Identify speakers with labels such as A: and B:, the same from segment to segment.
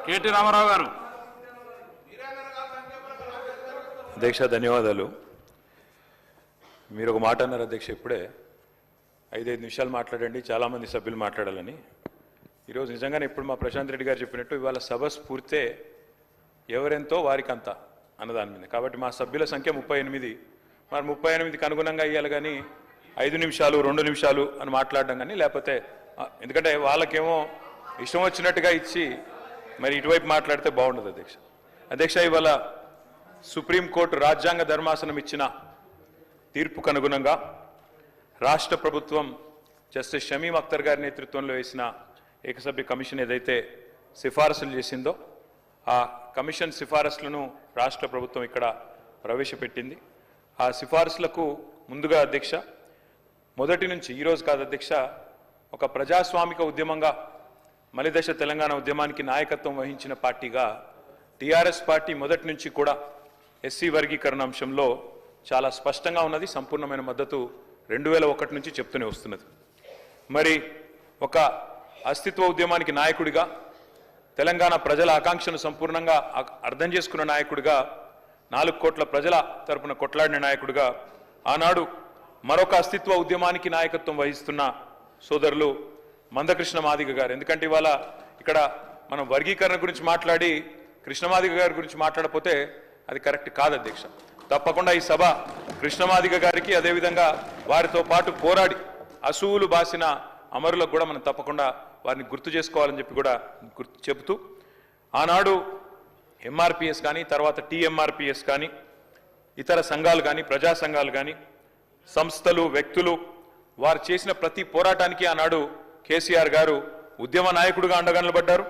A: KT Ramarao గారు.
B: అధ్యక్ష ధన్యవాదాలు. మీరు ఒక మాట అన్నారు అధ్యక్ష, ఇప్పుడే 5 నిమిషాలు మాట్లాడండి, చాలామంది సభ్యులు మాట్లాడాలని. ఈరోజు నిజంగానే ఇప్పుడు మా ప్రశాంత్ రెడ్డి గారు చెప్పినట్టు ఇవాళ సభ స్ఫూర్తే ఎవరెంతో వారికంత అన్నదాని మీద. కాబట్టి మా సభ్యుల సంఖ్య 38. మరి 38కి అనుగుణంగా ఇవ్వాలి కానీ 5 నిమిషాలు 2 నిమిషాలు అని మాట్లాడడం కానీ, లేకపోతే ఎందుకంటే వాళ్ళకేమో ఇష్టం వచ్చినట్టుగా ఇచ్చి మరి ఇటువైపు మాట్లాడితే బాగుండదు అధ్యక్ష. అధ్యక్ష, ఇవాళ సుప్రీంకోర్టు రాజ్యాంగ ధర్మాసనం ఇచ్చిన తీర్పుకు అనుగుణంగా రాష్ట్ర ప్రభుత్వం జస్టిస్ షమీమ్ అఖ్తర్ గారి నేతృత్వంలో వేసిన ఏకసభ్య కమిషన్ ఏదైతే సిఫారసులు చేసిందో ఆ కమిషన్ సిఫారసులను రాష్ట్ర ప్రభుత్వం ఇక్కడ ప్రవేశపెట్టింది. ఆ సిఫారసులకు ముందుగా అధ్యక్ష, మొదటి నుంచి ఈరోజు కాదు అధ్యక్ష, ఒక ప్రజాస్వామిక ఉద్యమంగా మలిదశ తెలంగాణ ఉద్యమానికి నాయకత్వం వహించిన పార్టీగా టీఆర్ఎస్ పార్టీ మొదటి నుంచి కూడా ఎస్సీ వర్గీకరణ అంశంలో చాలా స్పష్టంగా ఉన్నది. సంపూర్ణమైన మద్దతు 2001 నుంచి చెప్తూనే వస్తున్నది. మరి ఒక అస్తిత్వ ఉద్యమానికి నాయకుడిగా, తెలంగాణ ప్రజల ఆకాంక్షను సంపూర్ణంగా అర్థం చేసుకున్న నాయకుడిగా, 4 కోట్ల ప్రజల తరపున కొట్లాడిన నాయకుడిగా, ఆనాడు మరొక అస్తిత్వ ఉద్యమానికి నాయకత్వం వహిస్తున్న సోదరులు మందకృష్ణ మాదిగ గారు. ఎందుకంటే ఇవాళ ఇక్కడ మనం వర్గీకరణ గురించి మాట్లాడి కృష్ణమాదిగ గారి గురించి మాట్లాడకపోతే అది కరెక్ట్ కాదు అధ్యక్ష. తప్పకుండా ఈ సభ కృష్ణమాదిగ గారికి, అదేవిధంగా వారితో పాటు పోరాడి అసూలు బాసిన అమరులకు కూడా మనం తప్పకుండా వారిని గుర్తు చేసుకోవాలని చెప్పి కూడా చెబుతూ, ఆనాడు ఎంఆర్పిఎస్ కానీ, తర్వాత టీఎంఆర్పిఎస్ కానీ, ఇతర సంఘాలు కానీ, ప్రజా సంఘాలు కానీ, సంస్థలు, వ్యక్తులు వారు చేసిన ప్రతి పోరాటానికి ఆనాడు కేసీఆర్ గారు ఉద్యమ నాయకుడిగా అండగా నిలబడ్డారు.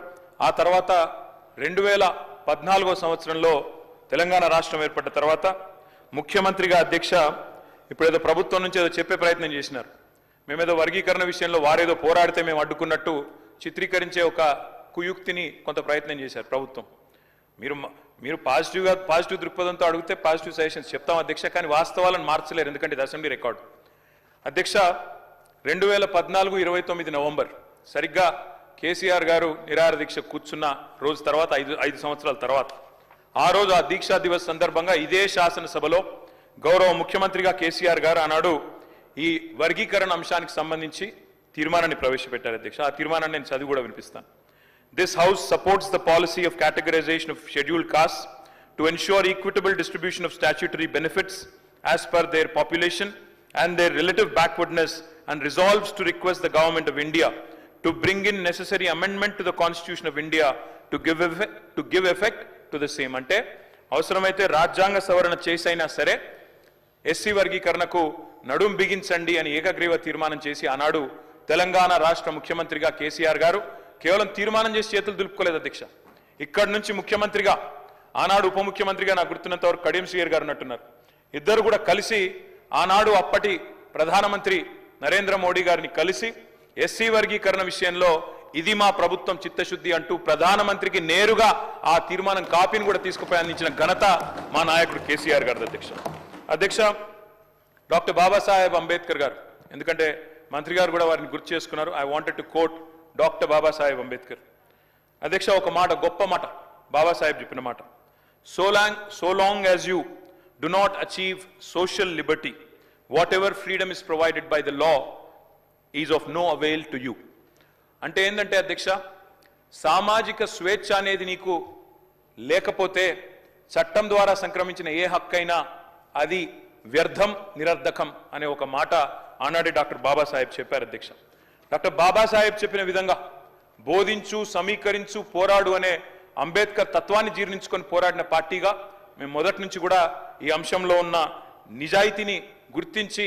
B: ఆ తర్వాత 2014వ సంవత్సరంలో తెలంగాణ రాష్ట్రం ఏర్పడ్డ తర్వాత ముఖ్యమంత్రిగా అధ్యక్ష ఇప్పుడేదో ప్రభుత్వం నుంచి ఏదో చెప్పే ప్రయత్నం చేసినారు. మేమేదో వర్గీకరణ విషయంలో వారేదో పోరాడితే మేము చిత్రీకరించే ఒక కుయుక్తిని కొంత ప్రయత్నం చేశారు ప్రభుత్వం. మీరు పాజిటివ్ దృక్పథంతో అడిగితే పాజిటివ్ సజెషన్స్ చెప్తాం అధ్యక్ష, కానీ వాస్తవాలను మార్చలేరు, ఎందుకంటే ఇది అసెంబ్లీ రికార్డు. అధ్యక్ష, 2014-29 నవంబర్ సరిగ్గా కేసీఆర్ గారు నిరాహార దీక్ష కూర్చున్న రోజు తర్వాత 5 సంవత్సరాల తర్వాత, ఆ రోజు ఆ దీక్షా దివస్ సందర్భంగా ఇదే శాసనసభలో గౌరవ ముఖ్యమంత్రిగా కేసీఆర్ గారు ఆనాడు ఈ వర్గీకరణ అంశానికి సంబంధించి తీర్మానాన్ని ప్రవేశపెట్టారు అధ్యక్ష. ఆ తీర్మానాన్ని నేను చదివి కూడా వినిపిస్తాను. This House supports the policy of categorization of scheduled castes to ensure equitable distribution of statutory benefits as per their population and their relative backwardness, and resolves to request the Government of India to bring in necessary amendment to the Constitution of India to give effect to the same. అంటే అవసరమైతే రాజ్యాంగ సవరణ చేసైనా సరే SC వర్గీకరణకు నడుం బిగించండి అని ఏకగ్రీవ తీర్మానం చేసి ఆనాడు తెలంగాణ రాష్ట్ర ముఖ్యమంత్రిగా కేసీఆర్ గారు కేవలం తీర్మానం చేసి చేతులు దులుపుకోలేదు అధ్యక్ష. ఇక్కడి నుంచి ముఖ్యమంత్రిగా, ఆనాడు ఉప ముఖ్యమంత్రిగా నాకు గుర్తున్నంత వరకు కడియం శ్రీహరి గారు ఉన్నట్టున్నారు. ఇద్దరు కూడా కలిసి ఆనాడు అప్పటి ప్రధానమంత్రి నరేంద్ర మోడీ గారిని కలిసి ఎస్సీ వర్గీకరణ విషయంలో ఇది మా ప్రభుత్వం చిత్తశుద్ధి అంటూ ప్రధానమంత్రికి నేరుగా ఆ తీర్మానం కాపీని కూడా తీసుకుపోయి అందించిన ఘనత మా నాయకుడు కేసీఆర్ గారు అధ్యక్ష. డాక్టర్ బాబాసాహెబ్ అంబేద్కర్ గారు, ఎందుకంటే మంత్రి గారు కూడా వారిని గుర్తు చేసుకున్నారు. I wanted to quote doctor Babasaheb Ambedkar. అధ్యక్ష, ఒక మాట, గొప్ప మాట బాబాసాహెబ్ చెప్పిన మాట, so long as you do not achieve social liberty, whatever freedom is provided by the law is of no avail to you. అంటే ఏంటంటే అధ్యక్ష, సామాజిక స్వేచ్ఛ అనేది నీకు లేకపోతే చట్టం ద్వారా సంక్రమించిన ఏ హక్కైనా అది వ్యర్థం, నిరర్ధకం అనే ఒక మాట ఆనాడే డాక్టర్ బాబాసాహెబ్ చెప్పారు అధ్యక్ష. డాక్టర్ బాబాసాహెబ్ చెప్పిన విధంగా బోధించు, సమీకరించు, పోరాడు అనే అంబేద్కర్ తత్వాన్ని జీర్ణించుకొని పోరాడిన పార్టీగా మేము మొదటి నుంచి కూడా ఈ అంశంలో ఉన్న నిజాయితీని గుర్తించి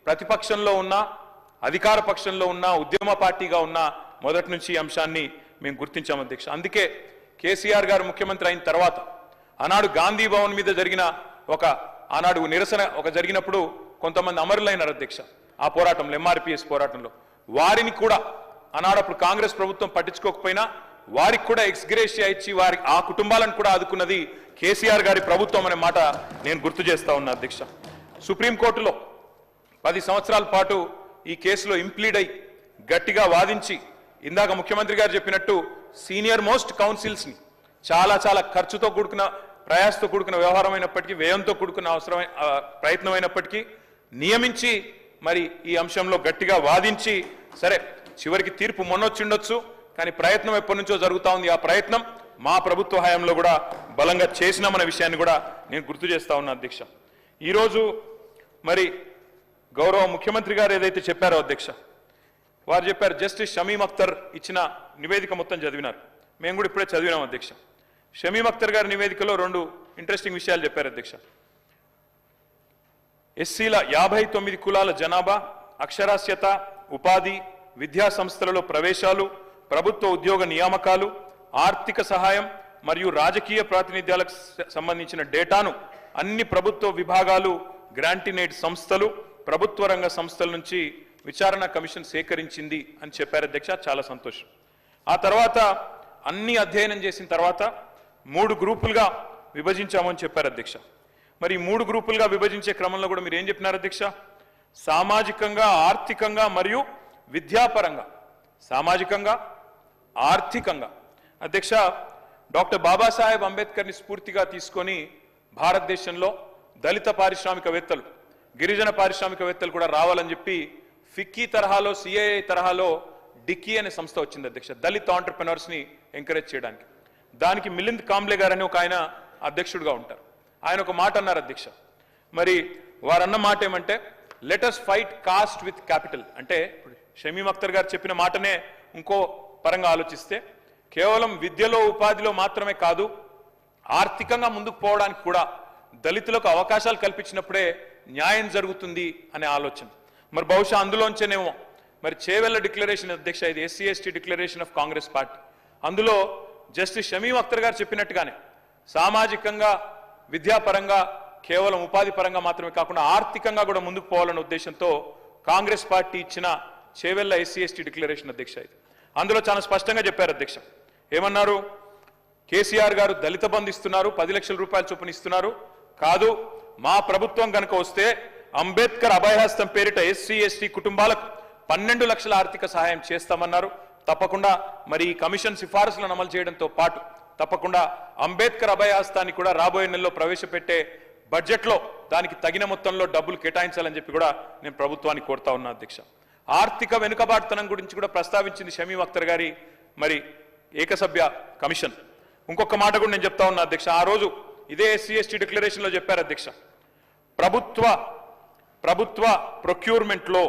B: ప్రతిపక్షంలో ఉన్న, అధికార పక్షంలో ఉన్న, ఉద్యమ పార్టీగా ఉన్న మొదటి నుంచి ఈ అంశాన్ని మేము గుర్తించాం అధ్యక్ష. అందుకే కేసీఆర్ గారు ముఖ్యమంత్రి అయిన తర్వాత ఆనాడు గాంధీ భవన్ మీద జరిగిన ఆనాడు నిరసన జరిగినప్పుడు కొంతమంది అమరులైనారు అధ్యక్ష. ఆ పోరాటంలో, ఎంఆర్పిఎస్ పోరాటంలో వారిని కూడా ఆనాడప్పుడు కాంగ్రెస్ ప్రభుత్వం పట్టించుకోకపోయినా వారికి కూడా ఎక్స్గ్రేషియా ఇచ్చి ఆ కుటుంబాలను కూడా ఆదుకున్నది కేసీఆర్ గారి ప్రభుత్వం అనే మాట నేను గుర్తు చేస్తా ఉన్నా అధ్యక్ష. సుప్రీంకోర్టులో 10 సంవత్సరాల పాటు ఈ కేసులో ఇంప్లీడ్ అయి గట్టిగా వాదించి ఇందాక ముఖ్యమంత్రి గారు చెప్పినట్టు సీనియర్ మోస్ట్ కౌన్సిల్స్ని చాలా చాలా ఖర్చుతో కూడుకున్న ప్రయాసతో కూడుకున్న వ్యవహారమైనప్పటికీ వ్యయంతో కూడుకున్న అవసరమైన ప్రయత్నమైనప్పటికీ నియమించి మరి ఈ అంశంలో గట్టిగా వాదించి సరే చివరికి తీర్పు మొన్నొచ్చిండొచ్చు కానీ ప్రయత్నం ఎప్పటి నుంచో జరుగుతూ ఉంది. ఆ ప్రయత్నం మా ప్రభుత్వ హయాంలో కూడా బలంగా చేసినామన్న విషయాన్ని కూడా నేను గుర్తు చేస్తా ఉన్నా అధ్యక్ష. ఈరోజు మరి గౌరవ ముఖ్యమంత్రి గారు ఏదైతే చెప్పారో అధ్యక్ష, వారు చెప్పారు జస్టిస్ షమీం అఖ్తర్ ఇచ్చిన నివేదిక మొత్తం చదివినారు. మేము కూడా ఇప్పుడే చదివినాం అధ్యక్ష. షమీం అఖ్తర్ గారి నివేదికలో 2 ఇంట్రెస్టింగ్ విషయాలు చెప్పారు అధ్యక్ష. ఎస్సీల 59 కులాల జనాభా, అక్షరాస్యత, ఉపాధి, విద్యా సంస్థలలో ప్రవేశాలు, ప్రభుత్వ ఉద్యోగ నియామకాలు, ఆర్థిక సహాయం మరియు రాజకీయ ప్రాతినిధ్యాలకు సంబంధించిన డేటాను అన్ని ప్రభుత్వ విభాగాలు, గ్రాంటినేడ్ సంస్థలు, ప్రభుత్వ రంగ సంస్థల నుంచి విచారణ కమిషన్ సేకరించింది అని చెప్పారు అధ్యక్ష. చాలా సంతోషం. ఆ తర్వాత అన్ని అధ్యయనం చేసిన తర్వాత 3 గ్రూపులుగా విభజించామని చెప్పారు అధ్యక్ష. మరి 3 గ్రూపులుగా విభజించే క్రమంలో కూడా మీరు ఏం చెప్పినారు అధ్యక్ష? సామాజికంగా, ఆర్థికంగా మరియు విద్యాపరంగా. సామాజికంగా, ఆర్థికంగా. అధ్యక్ష, డాక్టర్ బాబాసాహెబ్ అంబేద్కర్ని స్ఫూర్తిగా తీసుకొని భారతదేశంలో దళిత పారిశ్రామికవేత్తలు, గిరిజన పారిశ్రామికవేత్తలు కూడా రావాలని చెప్పి ఫిక్కీ తరహాలో, సిఐఐ తరహాలో డిక్కీ అనే సంస్థ వచ్చింది అధ్యక్ష, దళిత ఆంటర్ప్రెనర్స్ ని ఎంకరేజ్ చేయడానికి. దానికి మిలింద్ కాంబ్లే గారు అని ఒక ఆయన అధ్యక్షుడిగా ఉంటారు. ఆయన ఒక మాట అన్నారు అధ్యక్ష. మరి వారన్న మాట ఏమంటే let us fight cost with capital. అంటే షమీం అఖ్తర్ గారు చెప్పిన మాటనే ఇంకో పరంగా ఆలోచిస్తే కేవలం విద్యలో, ఉపాధిలో మాత్రమే కాదు, ఆర్థికంగా ముందుకు పోవడానికి కూడా దళితులకు అవకాశాలు కల్పించినప్పుడే న్యాయం జరుగుతుంది అనే ఆలోచన. మరి బహుశా అందులోంచేనేమో మరి చేవెళ్ల డిక్లరేషన్ అధ్యక్ష, ఇది SC ST declaration of Congress party. అందులో జస్టిస్ షమీం అఖ్తర్ గారు చెప్పినట్టుగానే సామాజికంగా, విద్యాపరంగా, కేవలం ఉపాధి పరంగా మాత్రమే కాకుండా ఆర్థికంగా కూడా ముందుకు పోవాలనే ఉద్దేశంతో కాంగ్రెస్ పార్టీ ఇచ్చిన చేవెళ్ల ఎస్సీ ఎస్టీ డిక్లరేషన్ అధ్యక్ష. ఇది అందులో చాలా స్పష్టంగా చెప్పారు అధ్యక్ష. ఏమన్నారు? కేసీఆర్ గారు దళిత బంధు ఇస్తున్నారు, 10 లక్షల రూపాయల చొప్పున ఇస్తున్నారు. కాదు, మా ప్రభుత్వం కనుక వస్తే అంబేద్కర్ అభయహస్తం పేరిట ఎస్సీ ఎస్టీ కుటుంబాలకు 12 లక్షల ఆర్థిక సహాయం చేస్తామన్నారు. తప్పకుండా మరి ఈ కమిషన్ సిఫారసులను అమలు చేయడంతో పాటు తప్పకుండా అంబేద్కర్ అభయహస్తాన్ని కూడా రాబోయే నెలలో ప్రవేశపెట్టే బడ్జెట్లో దానికి తగిన మొత్తంలో డబ్బులు కేటాయించాలని చెప్పి కూడా నేను ప్రభుత్వాన్ని కోరుతా ఉన్నా అధ్యక్ష. ఆర్థిక వెనుకబాటుతనం గురించి కూడా ప్రస్తావించింది షమీం అఖ్తర్ గారి మరి ఏకసభ్య కమిషన్. ఇంకొక మాట కూడా నేను చెప్తా ఉన్నా అధ్యక్ష. ఆ రోజు ఇదే ఎస్సీ ఎస్టీ డిక్లరేషన్ లో చెప్పారు అధ్యక్ష, ప్రభుత్వ ప్రొక్యూర్మెంట్లో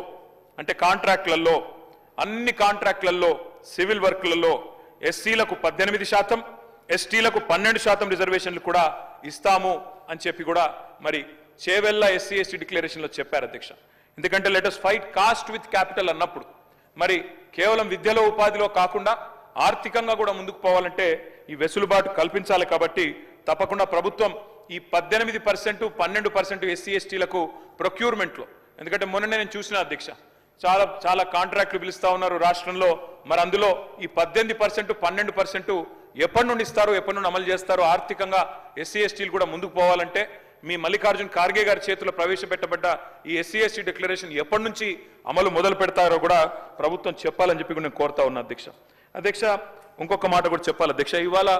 B: అంటే కాంట్రాక్ట్లలో, అన్ని కాంట్రాక్ట్లలో, సివిల్ వర్క్లలో ఎస్సీలకు 18%, ఎస్టీలకు 12% రిజర్వేషన్లు కూడా ఇస్తాము అని చెప్పి కూడా మరి చేవెళ్ల ఎస్సీ ఎస్టీ డిక్లరేషన్ లో చెప్పారు అధ్యక్ష. ఎందుకంటే let us fight cost with capital అన్నప్పుడు మరి కేవలం విద్యలో, ఉపాధిలో కాకుండా ఆర్థికంగా కూడా ముందుకు పోవాలంటే ఈ వెసులుబాటు కల్పించాలి. కాబట్టి తప్పకుండా ప్రభుత్వం ఈ 18%, 12% ఎస్సీ ఎస్టీలకు ప్రొక్యూర్మెంట్లో, ఎందుకంటే మొన్ననే నేను చూసిన అధ్యక్ష, చాలా కాంట్రాక్టులు పిలుస్తా ఉన్నారు రాష్ట్రంలో. మరి అందులో ఈ 18%, 12% ఎప్పటి నుండి ఇస్తారో, ఎప్పటి నుండి అమలు చేస్తారో, ఆర్థికంగా ఎస్సీ ఎస్టీలు కూడా ముందుకు పోవాలంటే మీ మల్లికార్జున్ ఖార్గే గారి చేతిలో ప్రవేశపెట్టబడ్డ ఈ ఎస్సీ ఎస్టీ డిక్లరేషన్ ఎప్పటి నుంచి అమలు మొదలు పెడతారో కూడా ప్రభుత్వం చెప్పాలని చెప్పి నేను కోరుతా ఉన్నా అధ్యక్ష. అధ్యక్ష, ఇంకొక మాట కూడా చెప్పాలి అధ్యక్ష. ఇవాళ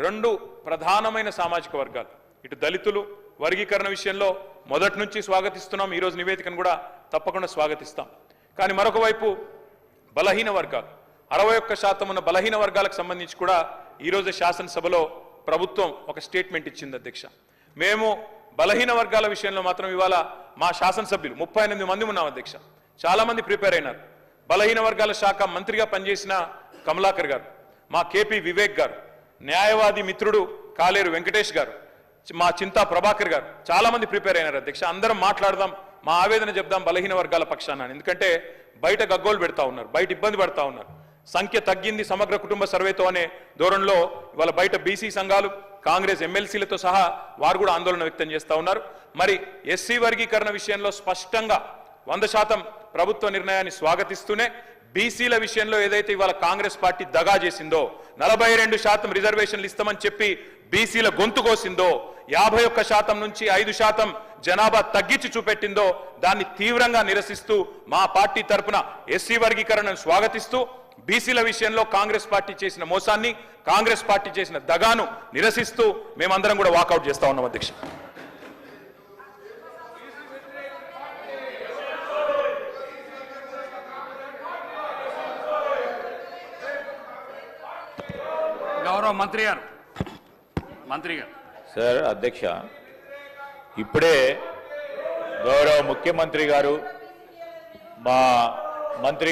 B: 2 ప్రధానమైన సామాజిక వర్గాలు, ఇటు దళితులు వర్గీకరణ విషయంలో మొదటి నుంచి స్వాగతిస్తున్నాం, ఈరోజు నివేదికను కూడా తప్పకుండా స్వాగతిస్తాం. కానీ మరొక వైపు బలహీన వర్గాలు, 61% ఉన్న బలహీన వర్గాలకు సంబంధించి కూడా ఈరోజు శాసనసభలో ప్రభుత్వం ఒక స్టేట్మెంట్ ఇచ్చింది అధ్యక్ష. మేము బలహీన వర్గాల విషయంలో మాత్రం ఇవాళ మా శాసనసభ్యులు 38 మంది ఉన్నాం అధ్యక్ష. చాలా మంది ప్రిపేర్ అయినారు. బలహీన వర్గాల శాఖ మంత్రిగా పనిచేసిన కమలాకర్ గారు, మా కేపీ వివేక్ గారు, న్యాయవాది మిత్రుడు కాలేరు వెంకటేష్ గారు, మా చింతా ప్రభాకర్ గారు, చాలా మంది ప్రిపేర్ అయినారు అధ్యక్ష. అందరం మాట్లాడదాం, మా ఆవేదన చెప్దాం బలహీన వర్గాల పక్షాన. ఎందుకంటే బయట గగ్గోలు పెడతా ఉన్నారు, బయట ఇబ్బంది పడతా ఉన్నారు. సంఖ్య తగ్గింది సమగ్ర కుటుంబ సర్వేతో అనే ధోరణిలో ఇవాళ బయట బీసీ సంఘాలు, కాంగ్రెస్ ఎమ్మెల్సీలతో సహా వారు కూడా ఆందోళన వ్యక్తం చేస్తూ ఉన్నారు. మరి ఎస్సీ వర్గీకరణ విషయంలో స్పష్టంగా 100% ప్రభుత్వ నిర్ణయాన్ని స్వాగతిస్తూనే బీసీల విషయంలో ఏదైతే ఇవాళ కాంగ్రెస్ పార్టీ దగా చేసిందో, 42% రిజర్వేషన్లు ఇస్తామని చెప్పి బీసీల గొంతు కోసిందో, 51% నుంచి 5% జనాభా తగ్గించి చూపెట్టిందో దాన్ని తీవ్రంగా నిరసిస్తూ మా పార్టీ తరపున ఎస్సీ వర్గీకరణను స్వాగతిస్తూ బీసీల విషయంలో కాంగ్రెస్ పార్టీ చేసిన మోసాన్ని, కాంగ్రెస్ పార్టీ చేసిన దగాను నిరసిస్తూ మేమందరం కూడా వాకౌట్ చేస్తా ఉన్నాం అధ్యక్ష.
A: గౌరవ మంత్రి గారు
C: సార్ అధ్యక్ష, ఇప్పుడే గౌరవ ముఖ్యమంత్రి గారు మా మంత్రి